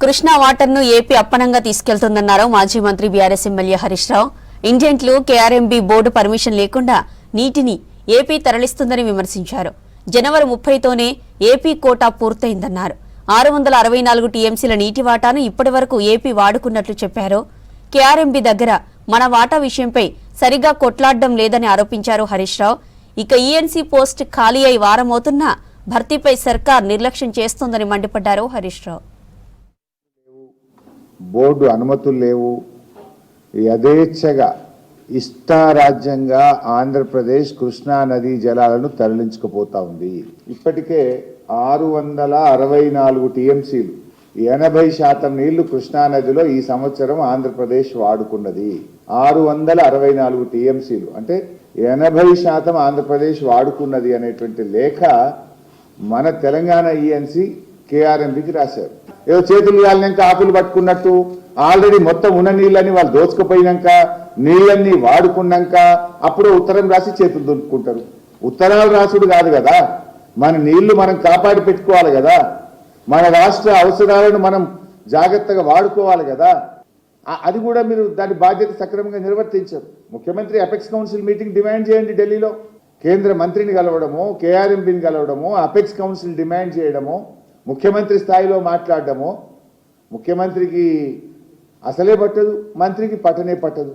కృష్ణా వాటర్ను ఏపీ అప్పనంగా తీసుకెళ్తుందన్నారు మాజీ మంత్రి BRS MLA Harish Rao. ఇండియన్లు KRMB board permission లేకుండా నీటిని ఏపీ తరలిస్తుందని విమర్శించారు. జనవరి 30తోనే ఏపీ కోటా పూర్తయిందన్నారు. 664 టీఎంసీల నీటి వాటాను ఇప్పటి వరకు ఏపీ వాడుకున్నట్లు చెప్పారు. కేఆర్ఎంబీ దగ్గర మన వాటా విషయంపై సరిగా కొట్లాడడం లేదని ఆరోపించారు హరీష్ రావు. ఇక ఈఎన్సీ పోస్ట్ ఖాళీ అయి వారమవుతున్నా భర్తీపై సర్కార్ నిర్లక్ష్యం చేస్తోందని మండిపడ్డారు హరీష్ రావు. బోర్డు అనుమతులు లేవు, యథేచ్ఛగా ఇష్టారాజ్యంగా ఆంధ్రప్రదేశ్ కృష్ణా నదీ జలాలను తరలించుకుపోతా ఉంది. ఇప్పటికే 664 టీఎంసీలు 80% నీళ్లు కృష్ణా నదిలో ఈ సంవత్సరం ఆంధ్రప్రదేశ్ వాడుకున్నది. 664 టీఎంసీలు అంటే 80% ఆంధ్రప్రదేశ్ వాడుకున్నది అనేటువంటి లేఖ మన తెలంగాణ ఈఎన్సీ కేఆర్ఎంబీకి రాశారు. ఏదో చేతులు కాలినాక ఆకులు పట్టుకున్నట్టు ఆల్రెడీ మొత్తం ఉన్న నీళ్ళని వాళ్ళు దోచుకుపోయినాక నీళ్ళన్నీ వాడుకున్నాక అప్పుడు ఉత్తరం రాసి చేతులు దులుపుకుంటారు. ఉత్తరాలు రాసుడు కాదు కదా, మన నీళ్లు మనం కాపాడి పెట్టుకోవాలి కదా, మన రాష్ట్ర అవసరాలను మనం జాగ్రత్తగా వాడుకోవాలి కదా. అది కూడా మీరు దాని బాధ్యత సక్రమంగా నిర్వర్తించారు. ముఖ్యమంత్రి అపెక్స్ కౌన్సిల్ మీటింగ్ డిమాండ్ చేయండి. ఢిల్లీలో కేంద్ర మంత్రిని కలవడము, కేఆర్ఎంబీని కలవడము, అపెక్స్ కౌన్సిల్ డిమాండ్ చేయడము, ముఖ్యమంత్రి స్థాయిలో మాట్లాడడము. ముఖ్యమంత్రికి అసలే పట్టదు, మంత్రికి పట్టనే పట్టదు.